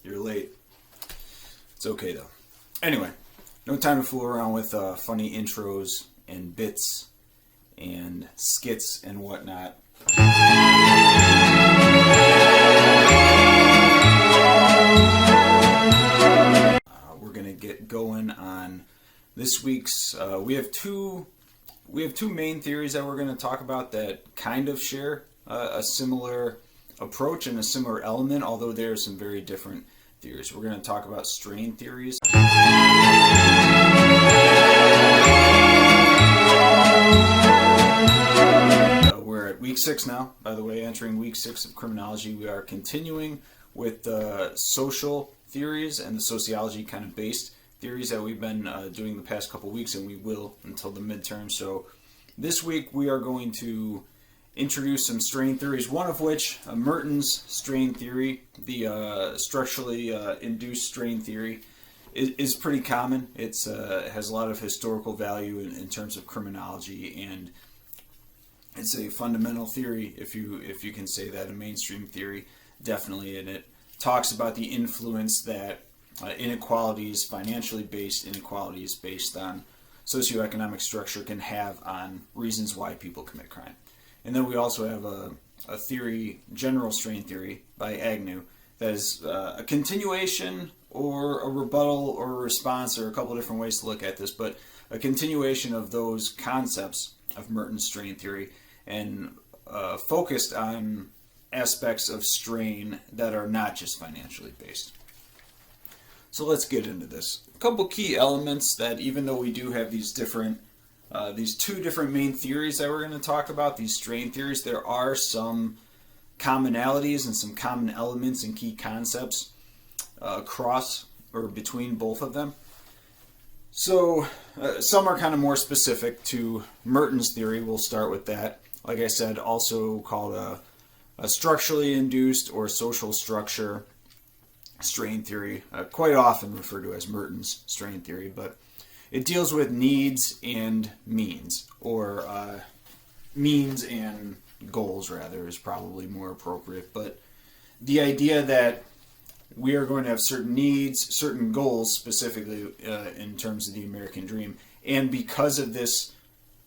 You're late. It's okay though. Anyway, no time to fool around with funny intros and bits and skits and whatnot. We're gonna get going on this week's. We have two main theories that we're going to talk about that kind of share a similar approach and a similar element, although there are some very different theories. We're going to talk about strain theories. We're at week 6 now, by the way, entering week 6 of criminology. We are continuing with the social theories and the sociology kind of based theories that we've been doing the past couple weeks, and we will until the midterm. So this week we are going to introduce some strain theories, one of which, Merton's strain theory, the structurally induced strain theory, is pretty common. It has a lot of historical value in terms of criminology, and it's a fundamental theory, if you can say that, a mainstream theory, definitely, and it talks about the influence that inequalities, financially based inequalities based on socioeconomic structure can have on reasons why people commit crime. And then we also have a theory, general strain theory by Agnew, that is a continuation or a rebuttal or a response, or a couple of different ways to look at this, but a continuation of those concepts of Merton's strain theory, and focused on aspects of strain that are not just financially based. So let's get into this. A couple key elements that, even though we do have these two different main theories that we're going to talk about, these strain theories, there are some commonalities and some common elements and key concepts across or between both of them. So some are kind of more specific to Merton's theory. We'll start with that. Like I said, also called a structurally induced or social structure strain theory, quite often referred to as Merton's strain theory, but it deals with needs and means, or means and goals, rather, is probably more appropriate. But the idea that we are going to have certain needs, certain goals, specifically in terms of the American dream, and because of this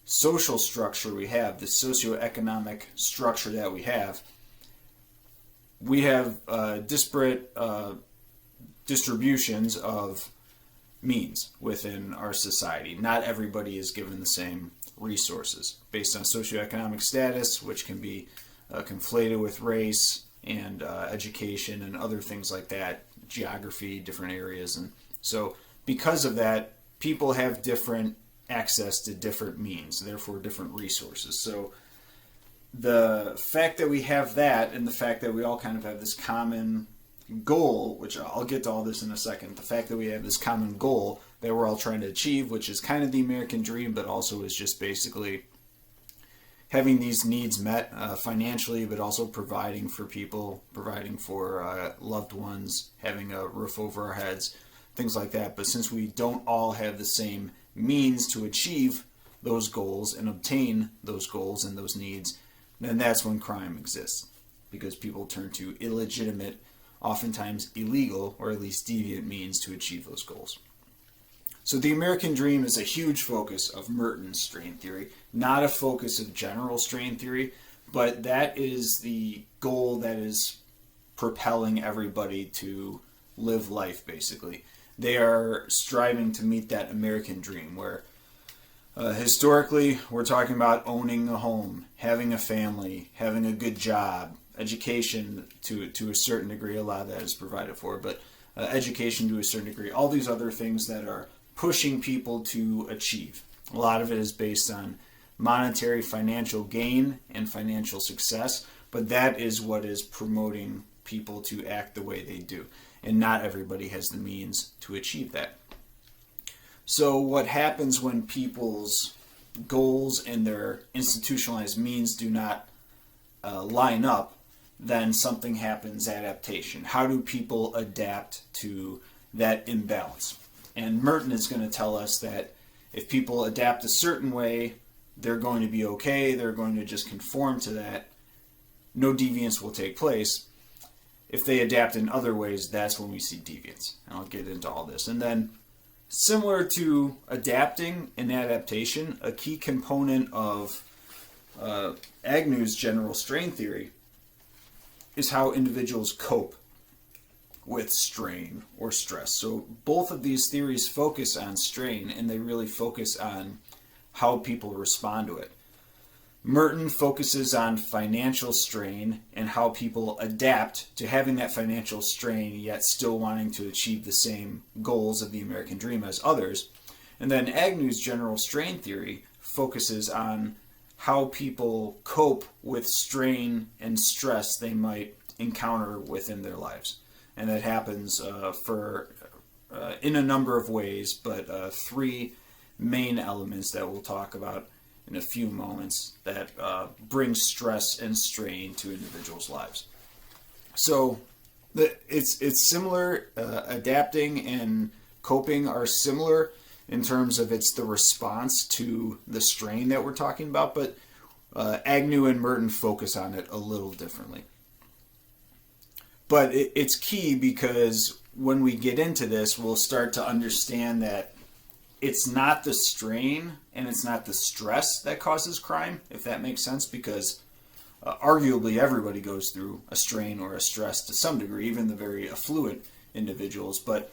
social structure we have, this socioeconomic structure that we have disparate distributions of means within our society. Not everybody is given the same resources based on socioeconomic status, which can be conflated with race and education and other things like that, geography, different areas. And so because of that, people have different access to different means, therefore different resources. So the fact that we have that, and the fact that we all kind of have this common goal, which I'll get to all this in a second, the fact that we have this common goal that we're all trying to achieve, which is kind of the American dream, but also is just basically having these needs met financially, but also providing for people, providing for loved ones, having a roof over our heads, things like that. But since we don't all have the same means to achieve those goals and obtain those goals and those needs, then that's when crime exists, because people turn to illegitimate, oftentimes illegal, or at least deviant means to achieve those goals. So the American dream is a huge focus of Merton's strain theory, not a focus of general strain theory, but that is the goal that is propelling everybody to live life, basically. They are striving to meet that American dream, where historically we're talking about owning a home, having a family, having a good job, education to a certain degree. A lot of that is provided for, but education to a certain degree, all these other things that are pushing people to achieve. A lot of it is based on monetary, financial gain and financial success, but that is what is promoting people to act the way they do, and not everybody has the means to achieve that. So what happens when people's goals and their institutionalized means do not line up? Then something happens, adaptation. How do people adapt to that imbalance? And Merton is going to tell us that if people adapt a certain way, they're going to be okay, they're going to just conform to that, no deviance will take place. if they adapt in other ways, that's when we see deviance. And I'll get into all this. And then, similar to adapting and adaptation, a key component of Agnew's general strain theory is how individuals cope with strain or stress. So both of these theories focus on strain, and they really focus on how people respond to it. Merton focuses on financial strain and how people adapt to having that financial strain yet still wanting to achieve the same goals of the American dream as others. And then Agnew's general strain theory focuses on how people cope with strain and stress they might encounter within their lives. And that happens in a number of ways, but three main elements that we'll talk about in a few moments that bring stress and strain to individuals' lives. So it's similar. Adapting and coping are similar in terms of it's the response to the strain that we're talking about, but Agnew and Merton focus on it a little differently. But it's key because when we get into this, we'll start to understand that it's not the strain and it's not the stress that causes crime, if that makes sense, because arguably everybody goes through a strain or a stress to some degree, even the very affluent individuals, but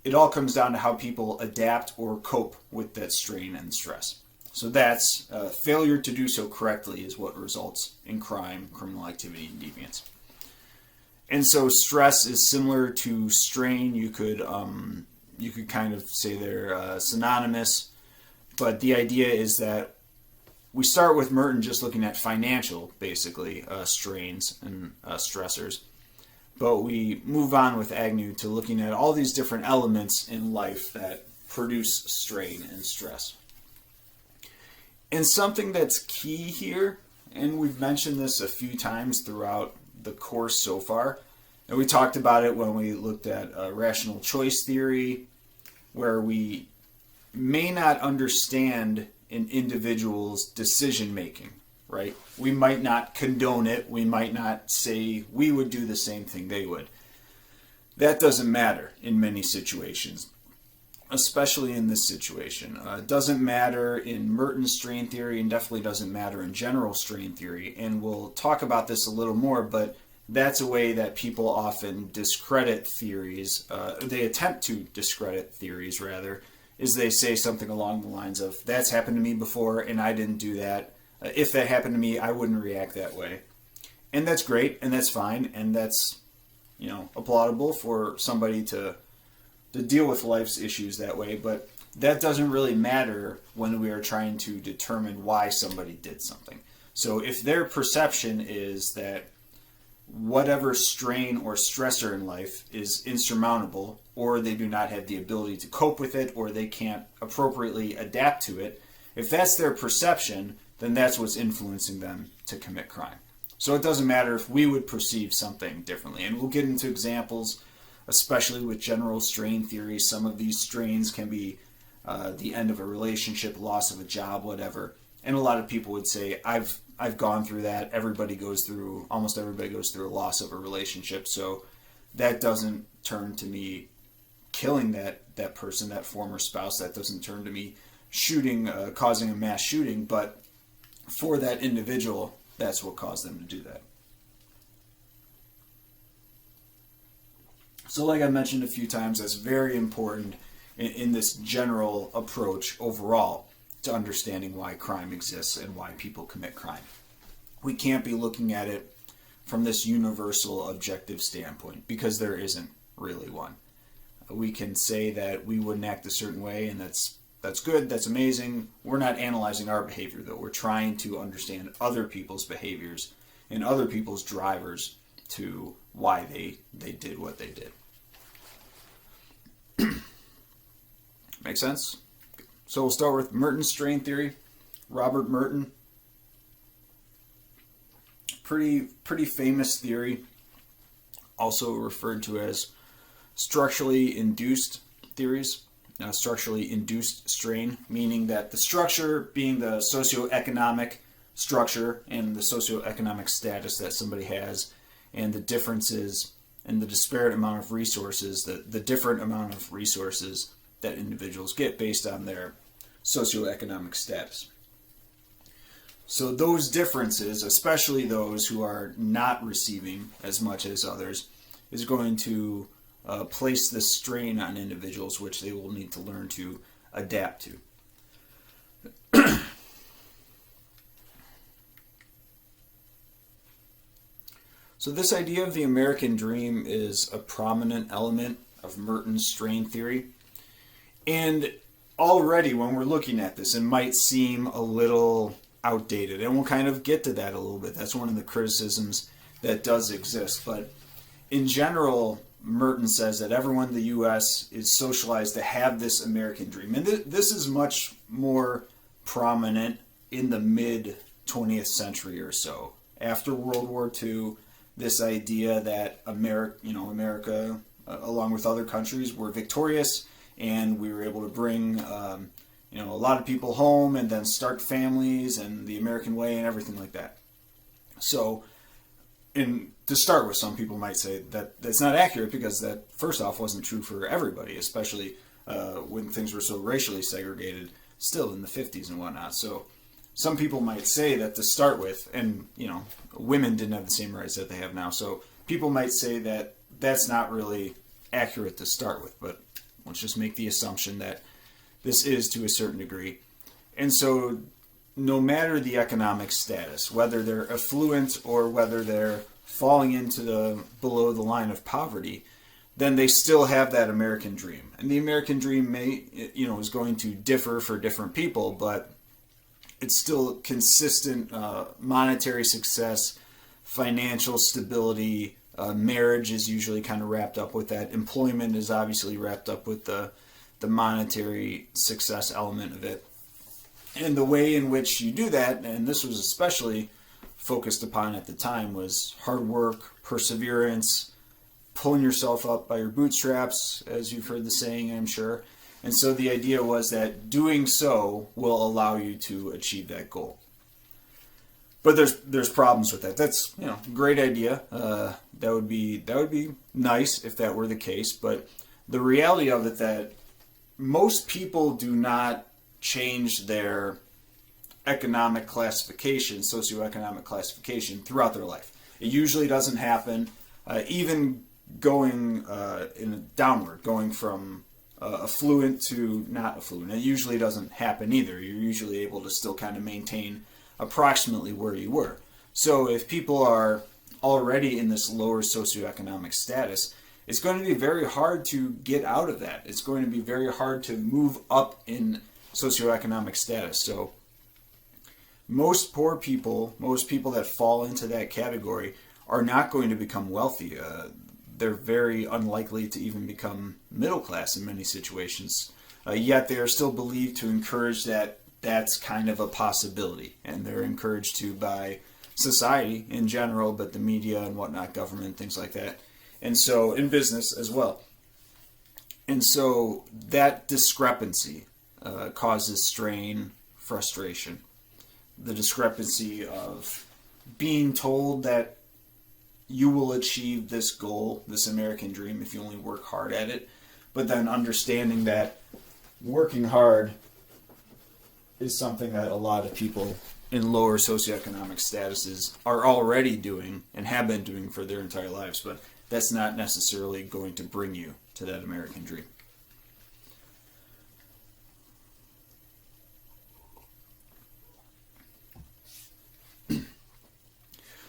it all comes down to how people adapt or cope with that strain and stress. So that's failure to do so correctly is what results in crime, criminal activity, and deviance. And so stress is similar to strain. You could kind of say they're synonymous, but the idea is that we start with Merton just looking at financial, basically, strains and stressors, but we move on with Agnew to looking at all these different elements in life that produce strain and stress. And something that's key here, and we've mentioned this a few times throughout the course so far, and we talked about it when we looked at rational choice theory, where we may not understand an individual's decision making, right? We might not condone it. We might not say we would do the same thing they would. That doesn't matter in many situations, especially in this situation. It doesn't matter in Merton's strain theory and definitely doesn't matter in general strain theory. And we'll talk about this a little more, but that's a way that people often discredit theories. They attempt to discredit theories, rather, is they say something along the lines of, that's happened to me before and I didn't do that. If that happened to me, I wouldn't react that way. And that's great and that's fine and that's, applaudable for somebody to deal with life's issues that way, but that doesn't really matter when we are trying to determine why somebody did something. So if their perception is that whatever strain or stressor in life is insurmountable, or they do not have the ability to cope with it, or they can't appropriately adapt to it, if that's their perception, then that's what's influencing them to commit crime. So it doesn't matter if we would perceive something differently. And we'll get into examples, especially with general strain theory. Some of these strains can be the end of a relationship, loss of a job, whatever. And a lot of people would say, I've gone through that. Almost everybody goes through a loss of a relationship. So that doesn't turn to me killing that person, that former spouse. That doesn't turn to me causing a mass shooting. But for that individual, that's what caused them to do that. So like I mentioned a few times, that's very important in this general approach overall to understanding why crime exists and why people commit crime. We can't be looking at it from this universal objective standpoint because there isn't really one. We can say that we wouldn't act a certain way and that's good, that's amazing. We're not analyzing our behavior though. We're trying to understand other people's behaviors and other people's drivers to why they did what they did. Make sense? So we'll start with Merton's strain theory. Robert Merton. Pretty famous theory, also referred to as structurally induced theories. Structurally induced strain, meaning that the structure being the socioeconomic structure and the socioeconomic status that somebody has, and the differences and the disparate amount of resources, the different amount of resources that individuals get based on their socioeconomic status. So those differences, especially those who are not receiving as much as others, is going to place this strain on individuals, which they will need to learn to adapt to. So this idea of the American dream is a prominent element of Merton's strain theory. And already when we're looking at this, it might seem a little outdated. And we'll kind of get to that a little bit. That's one of the criticisms that does exist. But in general, Merton says that everyone in the U.S. is socialized to have this American dream. And this is much more prominent in the mid-20th century or so. After World War II, this idea that America, along with other countries, were victorious, and we were able to bring a lot of people home and then start families and the American way and everything like that. So, to start with, some people might say that that's not accurate, because that, first off, wasn't true for everybody, especially when things were so racially segregated still in the 50s and whatnot. So some people might say that to start with, and women didn't have the same rights that they have now, so people might say that that's not really accurate to start with, but let's just make the assumption that this is to a certain degree. And so no matter the economic status, whether they're affluent or whether they're falling into the below the line of poverty, then they still have that American dream. And the American dream is going to differ for different people, but it's still consistent monetary success, financial stability. Marriage is usually kind of wrapped up with that. Employment is obviously wrapped up with the monetary success element of it. And the way in which you do that, and this was especially focused upon at the time, was hard work, perseverance, pulling yourself up by your bootstraps, as you've heard the saying, I'm sure. And so the idea was that doing so will allow you to achieve that goal. But there's problems with that. That's a great idea. That would be nice if that were the case. But the reality of it that most people do not change their economic classification, socioeconomic classification, throughout their life. It usually doesn't happen. Even going in a downward, going from affluent to not affluent, it usually doesn't happen either. You're usually able to still kind of maintain approximately where you were. So if people are already in this lower socioeconomic status, it's going to be very hard to get out of that. It's going to be very hard to move up in socioeconomic status. So most poor people, most people that fall into that category, are not going to become wealthy. They're very unlikely to even become middle class in many situations. Yet they are still believed to encourage that that's kind of a possibility. And they're encouraged to by society in general, but the media and whatnot, government, things like that. And so in business as well. And so that discrepancy causes strain, frustration. The discrepancy of being told that you will achieve this goal, this American dream, if you only work hard at it, but then understanding that working hard is something that a lot of people in lower socioeconomic statuses are already doing and have been doing for their entire lives, but that's not necessarily going to bring you to that American dream.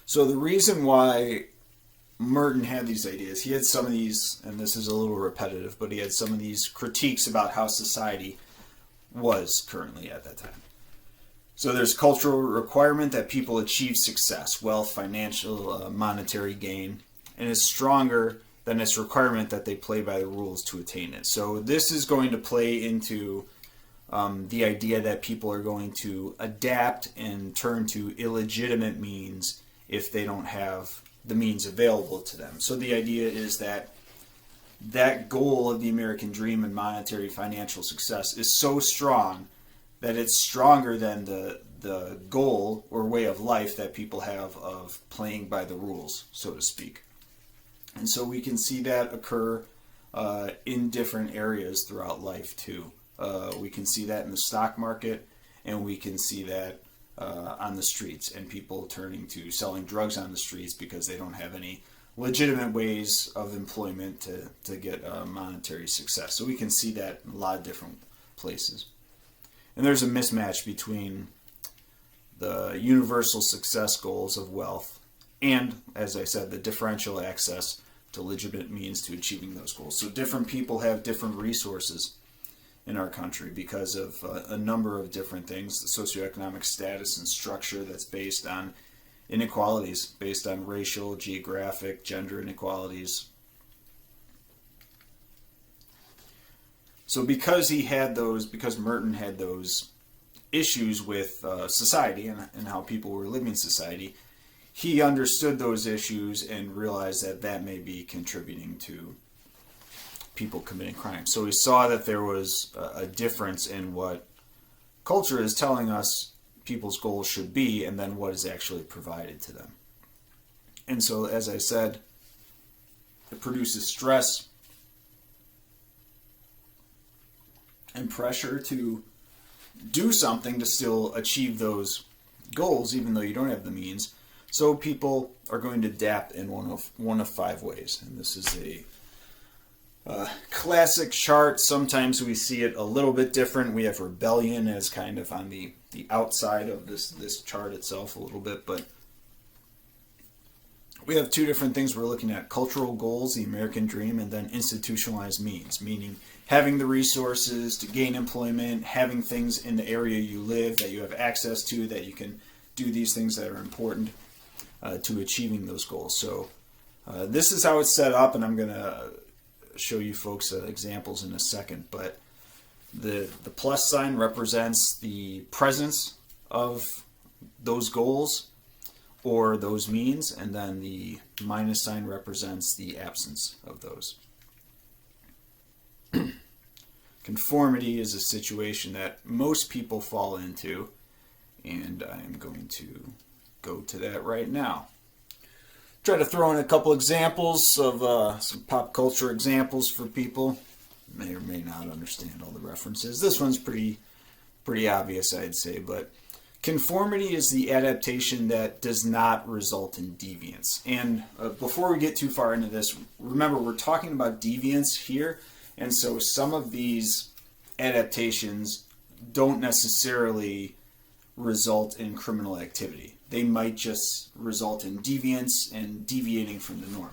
So the reason why Merton had these ideas, he had some of these, and this is a little repetitive, but he had some of these critiques about how society was currently at that time. So there's cultural requirement that people achieve success, wealth, financial, monetary gain, and is stronger than its requirement that they play by the rules to attain it. So this is going to play into the idea that people are going to adapt and turn to illegitimate means if they don't have the means available to them. So the idea is that that goal of the American dream and monetary financial success is so strong that it's stronger than the goal or way of life that people have of playing by the rules, so to speak. And so we can see that occur in different areas throughout life too. We can see that in the stock market, and we can see that on the streets, and people turning to selling drugs on the streets because they don't have any legitimate ways of employment to get monetary success. So we can see that in a lot of different places. And there's a mismatch between the universal success goals of wealth and, as I said, the differential access to legitimate means to achieving those goals. So different people have different resources in our country because of a number of different things, the socioeconomic status and structure that's based on inequalities, based on racial, geographic, gender inequalities. So because Merton had those issues with society and how people were living in society, he understood those issues and realized that that may be contributing to people committing crime. So he saw that there was a difference in what culture is telling us people's goals should be and then what is actually provided to them. And so, as I said, it produces stress and pressure to do something to still achieve those goals, even though you don't have the means. So people are going to adapt in one of 5 ways. And this is a classic chart. Sometimes we see it a little bit different. We have rebellion as kind of on the outside of this chart itself a little bit, but we have 2 different things we're looking at: cultural goals, the American dream, and then institutionalized means, meaning having the resources to gain employment, having things in the area you live that you have access to, that you can do these things that are important to achieving those goals. So this is how it's set up, and I'm going to show you folks examples in a second, but the plus sign represents the presence of those goals or those means, and then the minus sign represents the absence of those. Conformity is a situation that most people fall into, and I am going to go to that right now. Try to throw in a couple examples of some pop culture examples for people. May or may not understand all the references. This one's pretty obvious, I'd say, but conformity is the adaptation that does not result in deviance. And before we get too far into this, remember we're talking about deviance here, and so some of these adaptations don't necessarily result in criminal activity. They might just result in deviance and deviating from the norm.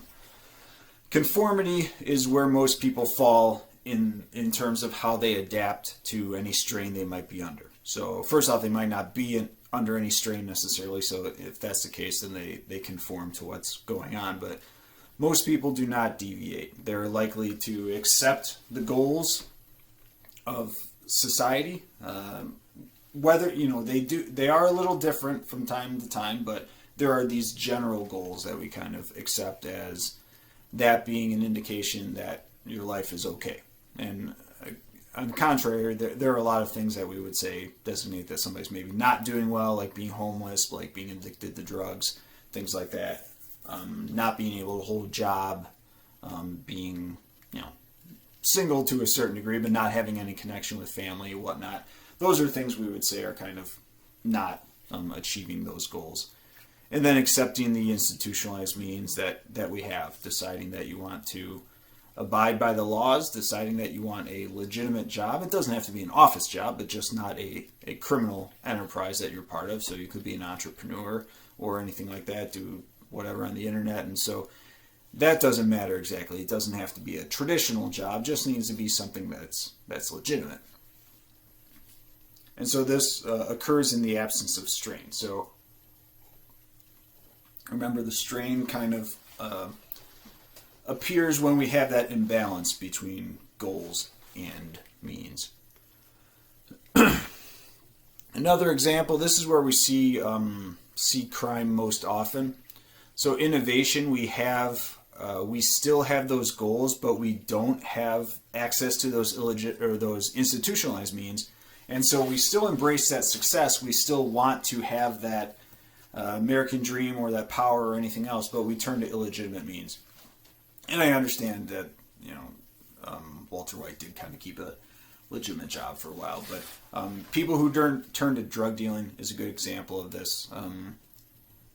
Conformity is where most people fall in terms of how they adapt to any strain they might be under. So first off, they might not be under any strain necessarily, so if that's the case, then they conform to what's going on. But most people do not deviate. They're likely to accept the goals of society. Whether, they are a little different from time to time, but there are these general goals that we kind of accept as that being an indication that your life is okay. And on the contrary, there are a lot of things that we would say designate that somebody's maybe not doing well, like being homeless, like being addicted to drugs, things like that. Not being able to hold a job, being, single to a certain degree, but not having any connection with family, whatnot. Those are things we would say are kind of not achieving those goals. And then accepting the institutionalized means that we have, deciding that you want to abide by the laws, deciding that you want a legitimate job. It doesn't have to be an office job, but just not a criminal enterprise that you're part of. So you could be an entrepreneur or anything like that, do whatever on the internet. And so that doesn't matter exactly. It doesn't have to be a traditional job, just needs to be something that's legitimate. And so this occurs in the absence of strain. So remember, the strain kind of appears when we have that imbalance between goals and means. Another example, this is where we see crime most often. So innovation, we still have those goals, but we don't have access to those institutionalized means. And so we still embrace that success. We still want to have that American dream or that power or anything else, but we turn to illegitimate means. And I understand that, Walter White did kind of keep a legitimate job for a while, but people who turn to drug dealing is a good example of this.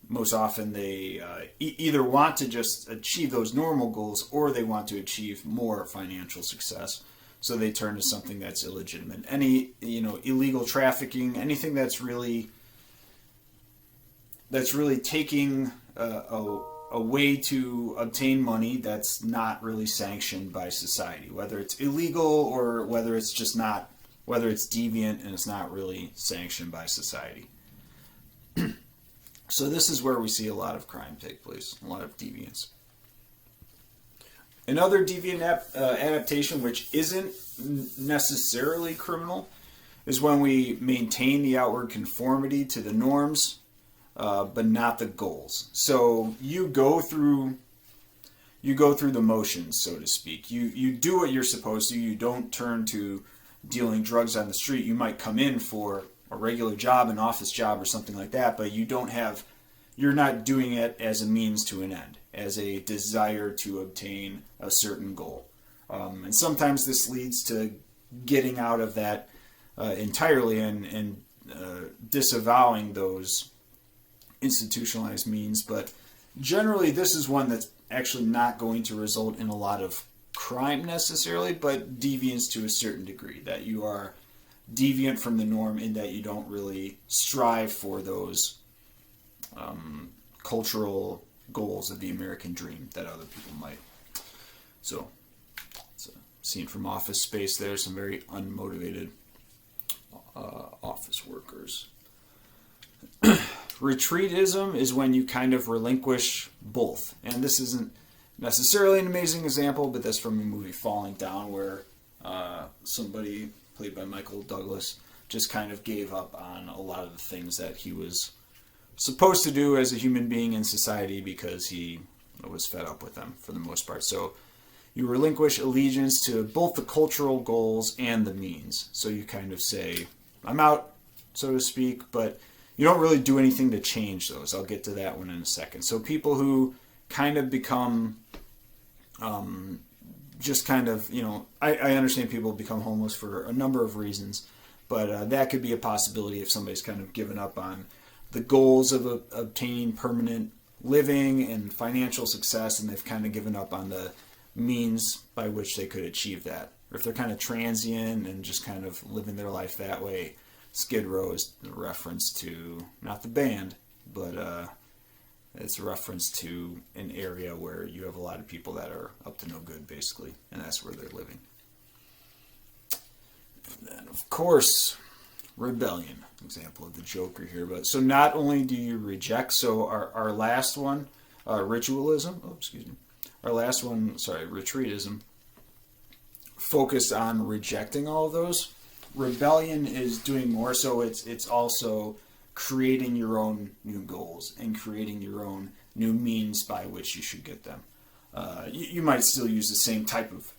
Most often they either want to just achieve those normal goals or they want to achieve more financial success. So they turn to something that's illegitimate. Any, illegal trafficking, anything that's really taking a way to obtain money that's not really sanctioned by society, whether it's illegal or whether it's deviant and it's not really sanctioned by society. So this is where we see a lot of crime take place, a lot of deviance. Another deviant adaptation, which isn't necessarily criminal, is when we maintain the outward conformity to the norms, but not the goals. So you go through the motions, so to speak. You do what you're supposed to. You don't turn to dealing drugs on the street. You might come in for a regular job, an office job or something like that, but you're not doing it as a means to an end, as a desire to obtain a certain goal. And sometimes this leads to getting out of that entirely and disavowing those institutionalized means, but generally this is one that's actually not going to result in a lot of crime necessarily, but deviance to a certain degree, that you are deviant from the norm in that you don't really strive for those cultural goals of the American dream that other people might. So it's a scene from Office Space there, some very unmotivated office workers. Retreatism is when you kind of relinquish both. And this isn't necessarily an amazing example, but that's from the movie Falling Down, where somebody played by Michael Douglas just kind of gave up on a lot of the things that he was supposed to do as a human being in society because he was fed up with them for the most part. So you relinquish allegiance to both the cultural goals and the means. So you kind of say, I'm out, so to speak, but you don't really do anything to change those. I'll get to that one in a second. So people who kind of become just kind of, I understand people become homeless for a number of reasons, but that could be a possibility if somebody's kind of given up on the goals of obtaining permanent living and financial success, and they've kind of given up on the means by which they could achieve that. Or if they're kind of transient and just kind of living their life that way. Skid Row is a reference to, not the band, but it's a reference to an area where you have a lot of people that are up to no good, basically, and that's where they're living. And then, of course, rebellion, example of the Joker here. But so not only do you reject, so our last one, ritualism, our last one, retreatism, focused on rejecting all of those. Rebellion is doing more, so it's also creating your own new goals and creating your own new means by which you should get them. You might still use the same type of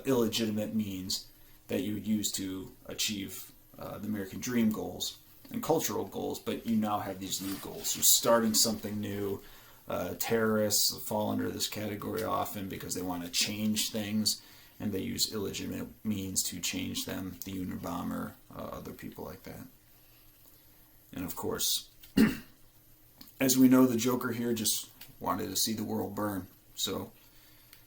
illegitimate means that you would use to achieve the American dream goals and cultural goals, but you now have these new goals. You're starting something new. Terrorists fall under this category often because they want to change things, and they use illegitimate means to change them. The Unabomber, other people like that. And of course, as we know, the Joker here just wanted to see the world burn. So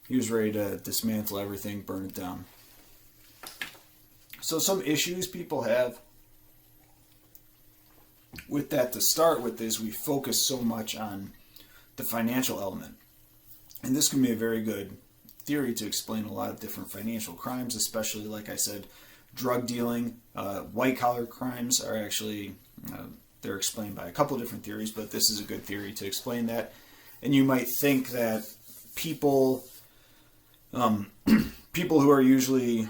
he was ready to dismantle everything, burn it down. So some issues people have with that to start with is we focus so much on the financial element. And this can be a very good theory to explain a lot of different financial crimes, especially, like I said, drug dealing. White-collar crimes are actually, they're explained by a couple different theories, but this is a good theory to explain that. And you might think that people who are usually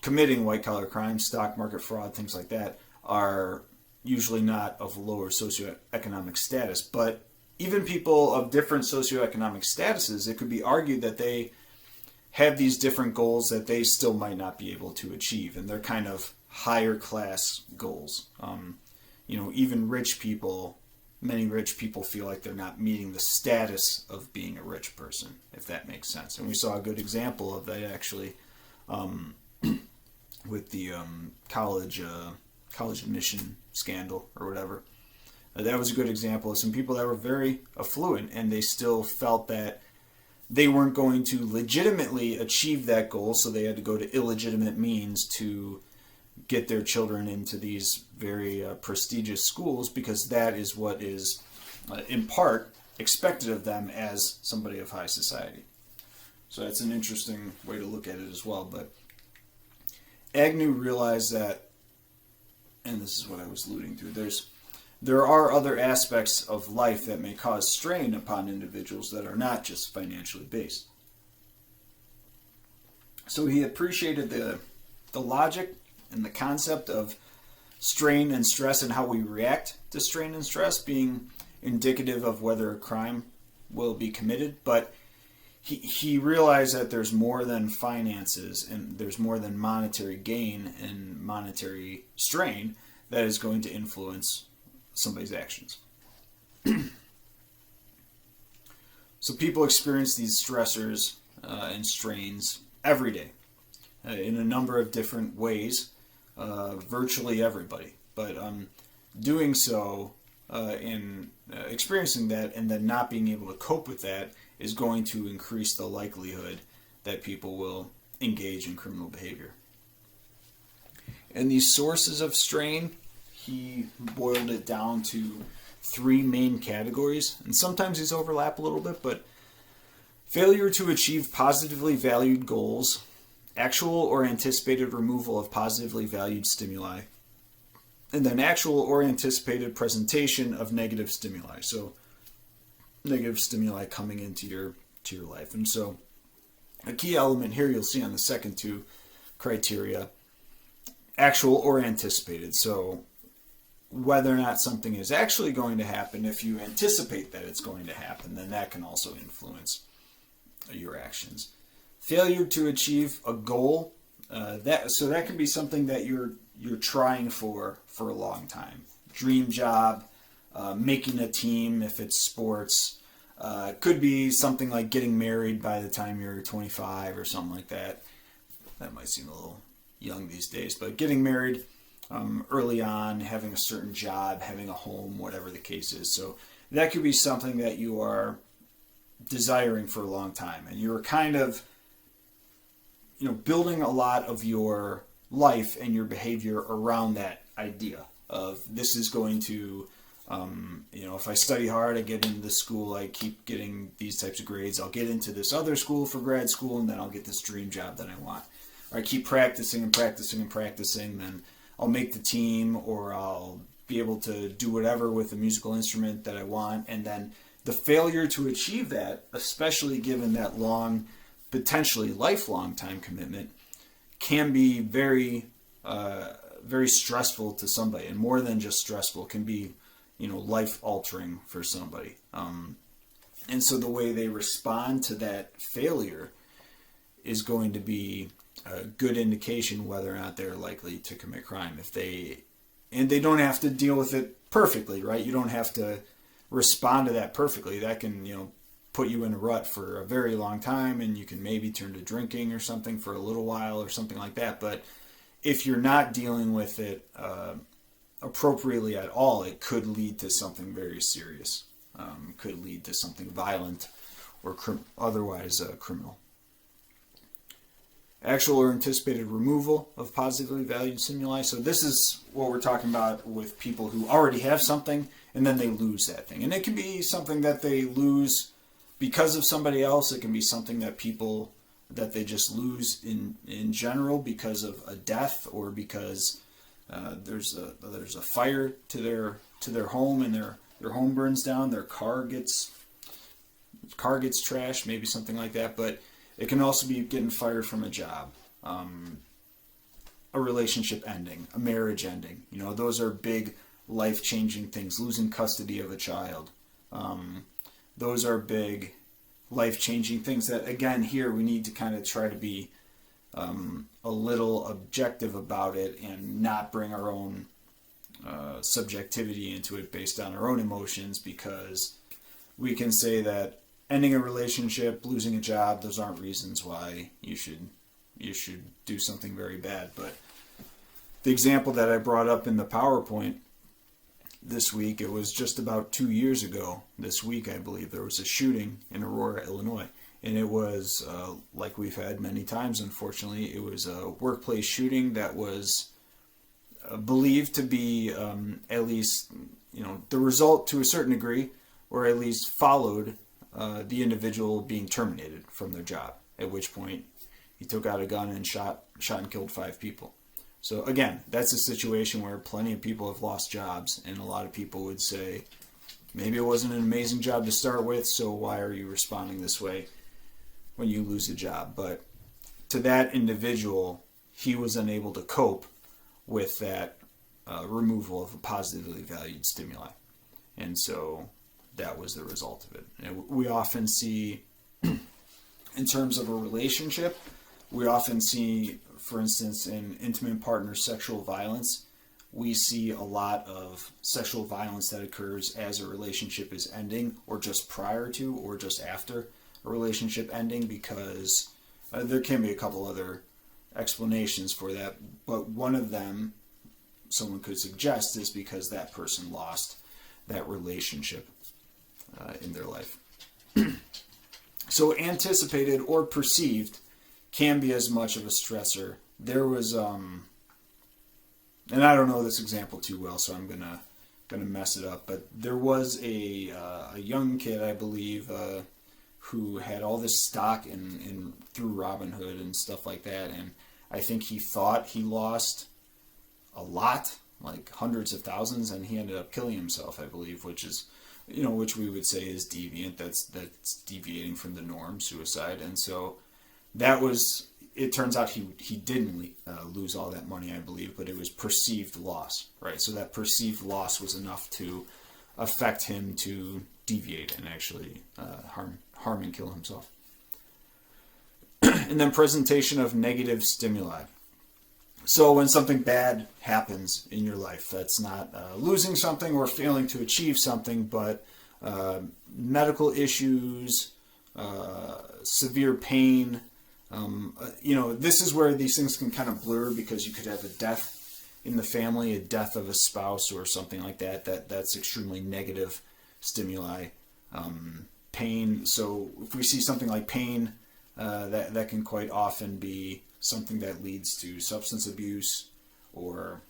committing white-collar crimes, stock market fraud, things like that, are usually not of lower socioeconomic status. But even people of different socioeconomic statuses, it could be argued that they have these different goals that they still might not be able to achieve, and they're kind of higher class goals. Even rich people, many rich people feel like they're not meeting the status of being a rich person, if that makes sense. And we saw a good example of that actually with the college admission scandal or whatever. That was a good example of some people that were very affluent and they still felt that they weren't going to legitimately achieve that goal, so they had to go to illegitimate means to get their children into these very prestigious schools, because that is what is, in part, expected of them as somebody of high society. So that's an interesting way to look at it as well. But Agnew realized that, and this is what I was alluding to, there are other aspects of life that may cause strain upon individuals that are not just financially based. So he appreciated the logic and the concept of strain and stress and how we react to strain and stress being indicative of whether a crime will be committed. But he realized that there's more than finances and there's more than monetary gain and monetary strain that is going to influence somebody's actions. So people experience these stressors and strains every day in a number of different ways, virtually everybody. But doing so and experiencing that and then not being able to cope with that is going to increase the likelihood that people will engage in criminal behavior. And these sources of strain, he boiled it down to 3 main categories, and sometimes these overlap a little bit, but failure to achieve positively valued goals, actual or anticipated removal of positively valued stimuli, and then actual or anticipated presentation of negative stimuli. So negative stimuli coming into your life. And so a key element here you'll see on the second 2 criteria, actual or anticipated. So whether or not something is actually going to happen, if you anticipate that it's going to happen, then that can also influence your actions. Failure to achieve a goal, that can be something that you're trying for a long time. Dream job, making a team if it's sports. Could be something like getting married by the time you're 25 or something like that. That might seem a little young these days, but getting married early on, having a certain job, having a home, whatever the case is. So that could be something that you are desiring for a long time, and you're kind of building a lot of your life and your behavior around that idea of this is going to if I study hard, I get into this school, I keep getting these types of grades, I'll get into this other school for grad school, and then I'll get this dream job that I want. Or I keep practicing and practicing and practicing, then I'll make the team, or I'll be able to do whatever with the musical instrument that I want. And then the failure to achieve that, especially given that long, potentially lifelong time commitment, can be very, very stressful to somebody. And more than just stressful, can be, life altering for somebody. And so the way they respond to that failure is going to be a good indication whether or not they're likely to commit crime. And they don't have to deal with it perfectly, right? You don't have to respond to that perfectly. That can, put you in a rut for a very long time, and you can maybe turn to drinking or something for a little while or something like that. But if you're not dealing with it appropriately at all, it could lead to something very serious. Could lead to something violent or otherwise criminal. Actual or anticipated removal of positively valued stimuli. So this is what we're talking about with people who already have something and then they lose that thing. And it can be something that they lose because of somebody else. It can be something that they just lose in general because of a death, or because there's a fire to their home and their home burns down, their car gets trashed, maybe something like that. But it can also be getting fired from a job, a relationship ending, a marriage ending. Those are big life-changing things. Losing custody of a child. Those are big life-changing things that, again, here we need to kind of try to be a little objective about it and not bring our own subjectivity into it based on our own emotions, because we can say that ending a relationship, losing a job, those aren't reasons why you should do something very bad. But the example that I brought up in the PowerPoint this week, it was just about 2 years ago this week, I believe, there was a shooting in Aurora, Illinois. And it was, like we've had many times, unfortunately, it was a workplace shooting that was believed to be at least, the result to a certain degree, or at least followed the individual being terminated from their job, at which point he took out a gun and shot and killed 5 people. So again, that's a situation where plenty of people have lost jobs, and a lot of people would say, maybe it wasn't an amazing job to start with, so why are you responding this way when you lose a job? But to that individual, he was unable to cope with that removal of a positively valued stimuli. And so that was the result of it. And we often see, in terms of a relationship, we often see, for instance, in intimate partner sexual violence, we see a lot of sexual violence that occurs as a relationship is ending, or just prior to, or just after a relationship ending, because there can be a couple other explanations for that, but one of them someone could suggest is because that person lost that relationship in their life. So anticipated or perceived can be as much of a stressor. There was, and I don't know this example too well, so I'm gonna mess it up. But there was a young kid, I believe, who had all this stock in through Robinhood and stuff like that, and I think he thought he lost a lot, like hundreds of thousands, and he ended up killing himself, I believe, which is, which we would say is deviant. That's deviating from the norm, suicide. And so that was, it turns out he didn't lose all that money, I believe, but it was perceived loss, right? So that perceived loss was enough to affect him to deviate and actually harm and kill himself. And then presentation of negative stimuli. So when something bad happens in your life, that's not losing something or failing to achieve something, but medical issues, severe pain. This is where these things can kind of blur, because you could have a death in the family, a death of a spouse or something like that. That's extremely negative stimuli. Pain. So if we see something like pain, that can quite often be something that leads to substance abuse, or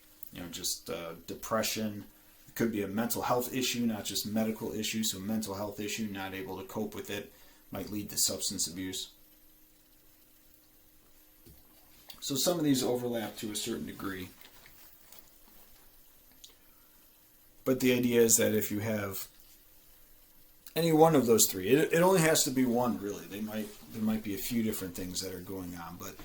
just depression. It could be a mental health issue, not just medical issue. So mental health issue, not able to cope with it, might lead to substance abuse. So some of these overlap to a certain degree. But the idea is that if you have any one of those three, it only has to be one, really. There might be a few different things that are going on, but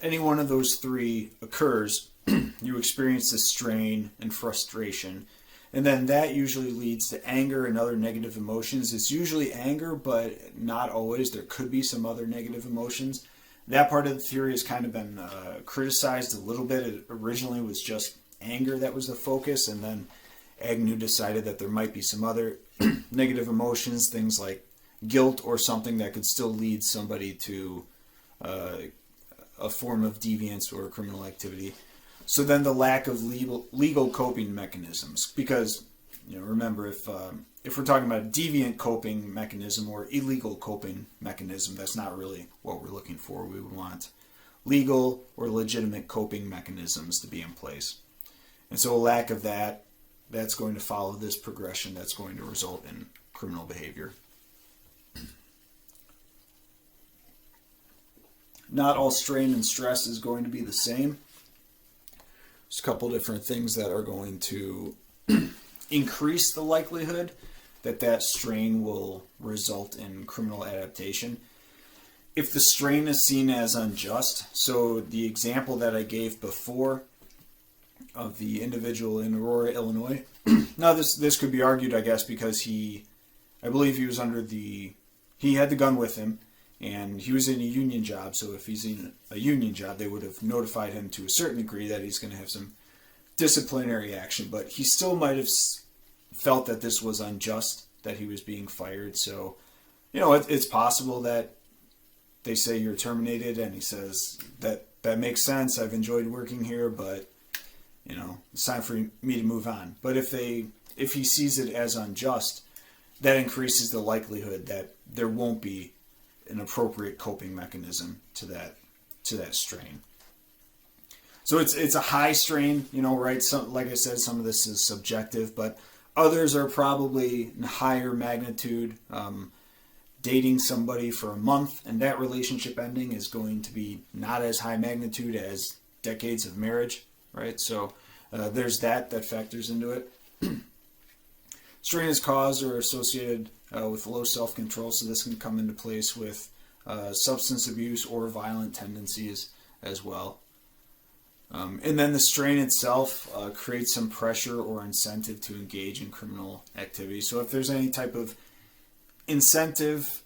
any one of those three occurs, you experience this strain and frustration, and then that usually leads to anger and other negative emotions. It's usually anger, but not always. There could be some other negative emotions. That part of the theory has kind of been criticized a little bit. It originally was just anger that was the focus, and then Agnew decided that there might be some other negative emotions, things like guilt or something that could still lead somebody to a form of deviance or criminal activity. So then the lack of legal coping mechanisms, because remember, if we're talking about a deviant coping mechanism or illegal coping mechanism, that's not really what we're looking for. We would want legal or legitimate coping mechanisms to be in place. And so a lack of that, that's going to follow this progression that's going to result in criminal behavior. Not all strain and stress is going to be the same. There's a couple different things that are going to increase the likelihood that strain will result in criminal adaptation. If the strain is seen as unjust, so the example that I gave before of the individual in Aurora, Illinois, now this could be argued, I guess, because I believe he was he had the gun with him, and he was in a union job. So if he's in a union job, they would have notified him to a certain degree that he's going to have some disciplinary action, but he still might have felt that this was unjust, that he was being fired. So, it's possible that they say you're terminated, and he says that makes sense. I've enjoyed working here, but it's time for me to move on. But if he sees it as unjust, that increases the likelihood that there won't be an appropriate coping mechanism to that strain. So it's a high strain, right? Like I said, some of this is subjective, but others are probably in higher magnitude. Dating somebody for a month and that relationship ending is going to be not as high magnitude as decades of marriage, right? So there's that factors into it. Strain is caused or associated with low self-control, so this can come into place with substance abuse or violent tendencies as well. And then the strain itself creates some pressure or incentive to engage in criminal activity. So if there's any type of incentive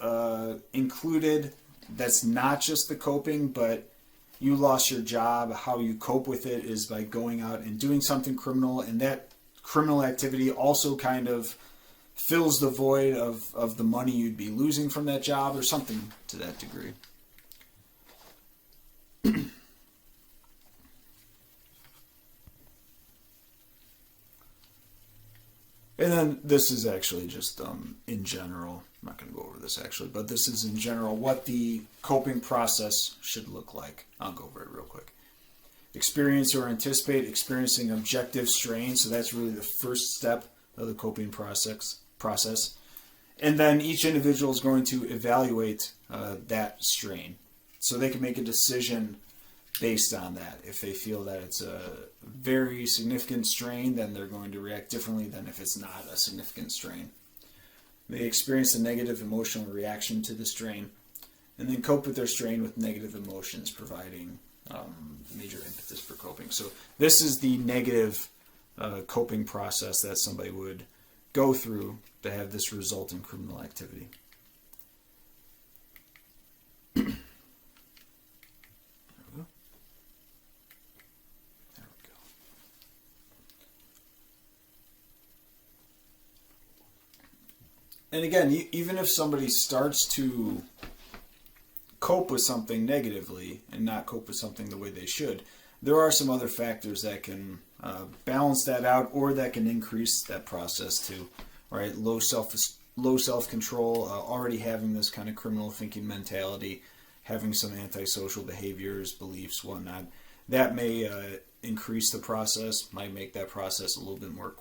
included that's not just the coping, but you lost your job, how you cope with it is by going out and doing something criminal, and that criminal activity also kind of fills the void of the money you'd be losing from that job or something to that degree. And then this is actually just in general, I'm not going to go over this actually, but this is in general what the coping process should look like. I'll go over it real quick. Experience or anticipate experiencing objective strain, so that's really the first step of the coping process. And then each individual is going to evaluate that strain, so they can make a decision based on that. If they feel that it's a very significant strain, then they're going to react differently than if it's not a significant strain. They experience a negative emotional reaction to the strain, and then cope with their strain with negative emotions, providing major impetus for coping. So this is the negative coping process that somebody would go through to have this result in criminal activity. And again, even if somebody starts to cope with something negatively and not cope with something the way they should, there are some other factors that can balance that out, or that can increase that process too, right? Low self-control, already having this kind of criminal thinking mentality, having some antisocial behaviors, beliefs, whatnot, that may increase the process, might make that process a little bit more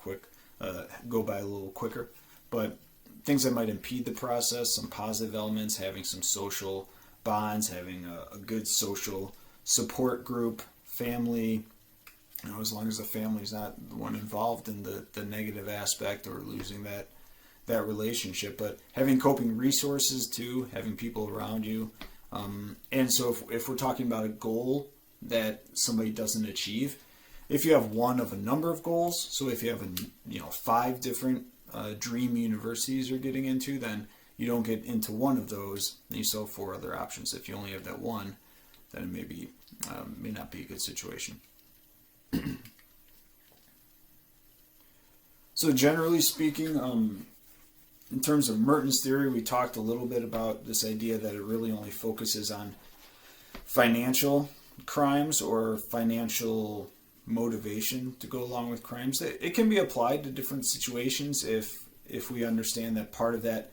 go by a little quicker. But things that might impede the process, some positive elements, having some social bonds, having a good social support group, family, as long as the family's not the one involved in the negative aspect or losing that relationship. But having coping resources too, having people around you. And so if we're talking about a goal that somebody doesn't achieve, if you have one of a number of goals, so if you have 5 different dream universities you're getting into, then you don't get into one of those, and you still have 4 other options. If you only have that one, then it may not be a good situation. So generally speaking, in terms of Merton's theory, we talked a little bit about this idea that it really only focuses on financial crimes or financial motivation to go along with crimes. It can be applied to different situations if we understand that part of that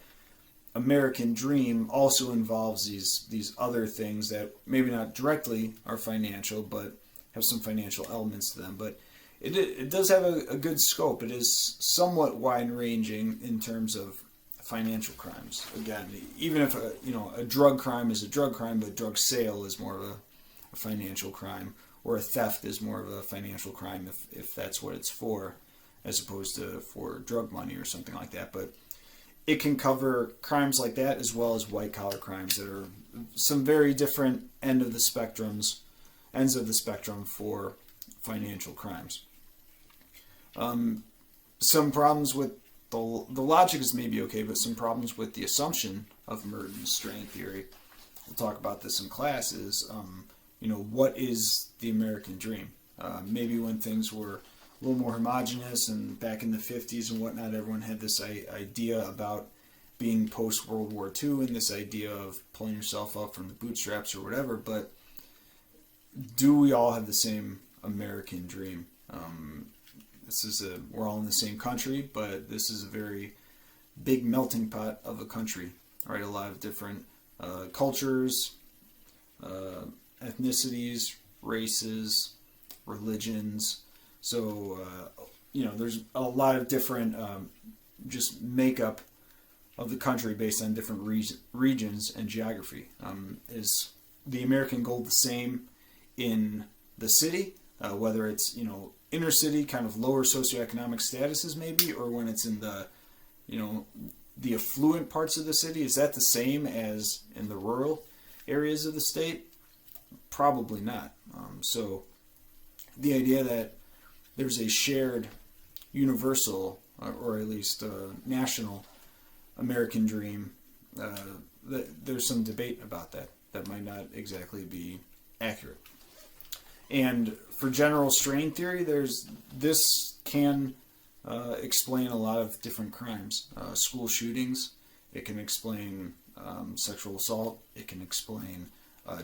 American dream also involves these other things that maybe not directly are financial, but have some financial elements to them. But it does have a good scope. It is somewhat wide-ranging in terms of financial crimes. Again, even if a drug crime is a drug crime, but drug sale is more of a financial crime, or a theft is more of a financial crime if that's what it's for, as opposed to for drug money or something like that. But it can cover crimes like that as well as white-collar crimes that are some very different ends of the spectrum for financial crimes. Some problems with the logic is maybe okay, but some problems with the assumption of Merton's strain theory, we'll talk about this in class, is what is the American dream? Maybe when things were a little more homogenous, and back in the 50s and whatnot, everyone had this idea about being post-World War II and this idea of pulling yourself up from the bootstraps or whatever, but do we all have the same American dream? We're all in the same country, but this is a very big melting pot of a country, right? A lot of different cultures, ethnicities, races, religions. So, there's a lot of different just makeup of the country based on different regions and geography. Is the American goal the same in the city, whether it's, inner city, kind of lower socioeconomic statuses maybe, or when it's in the, the affluent parts of the city? Is that the same as in the rural areas of the state? Probably not. So the idea that there's a shared universal, or at least national American dream, there's some debate about that. That might not exactly be accurate. And for general strain theory, this can explain a lot of different crimes. School shootings, it can explain sexual assault, it can explain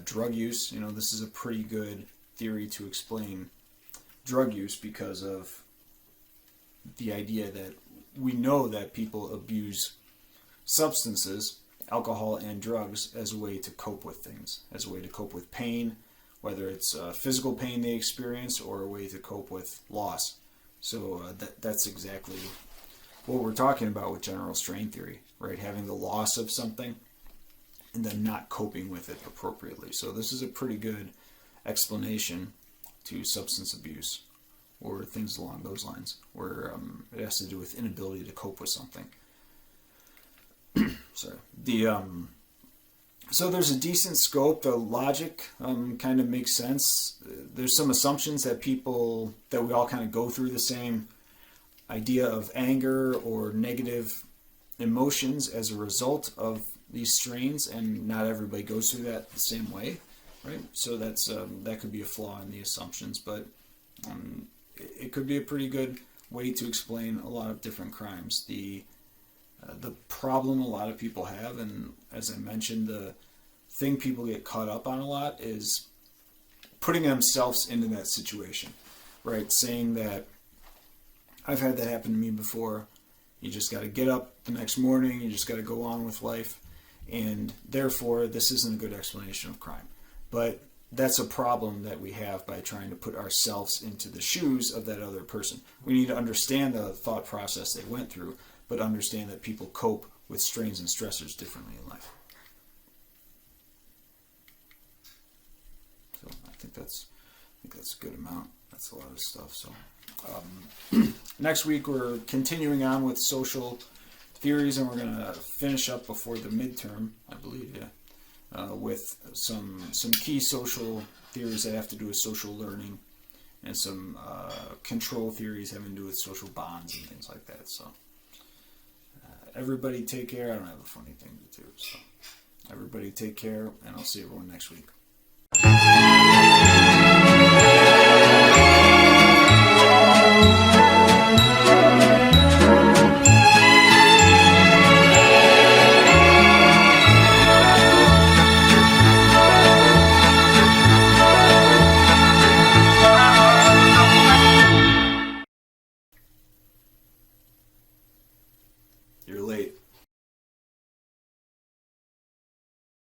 drug use. This is a pretty good theory to explain drug use because of the idea that we know that people abuse substances, alcohol and drugs, as a way to cope with things, as a way to cope with pain, whether it's physical pain they experience or a way to cope with loss. So that's exactly what we're talking about with general strain theory, right? Having the loss of something and then not coping with it appropriately. So this is a pretty good explanation to substance abuse or things along those lines, where it has to do with inability to cope with something. Sorry. So there's a decent scope. The logic kind of makes sense. There's some assumptions that we all kind of go through the same idea of anger or negative emotions as a result of these strains, and not everybody goes through that the same way, right? So that could be a flaw in the assumptions, but it could be a pretty good way to explain a lot of different crimes. The problem a lot of people have, and as I mentioned, the thing people get caught up on a lot, is putting themselves into that situation, right? Saying that, I've had that happen to me before. You just got to get up the next morning, you just got to go on with life, and therefore this isn't a good explanation of crime. But that's a problem that we have by trying to put ourselves into the shoes of that other person. We need to understand the thought process they went through, but understand that people cope with strains and stressors differently in life. So I think that's a good amount. That's a lot of stuff. So next week we're continuing on with social theories, and we're going to finish up before the midterm, I believe, with some key social theories that have to do with social learning, and some control theories having to do with social bonds and things like that. So everybody take care. I don't have a funny thing to do. So everybody take care, and I'll see everyone next week. You're late.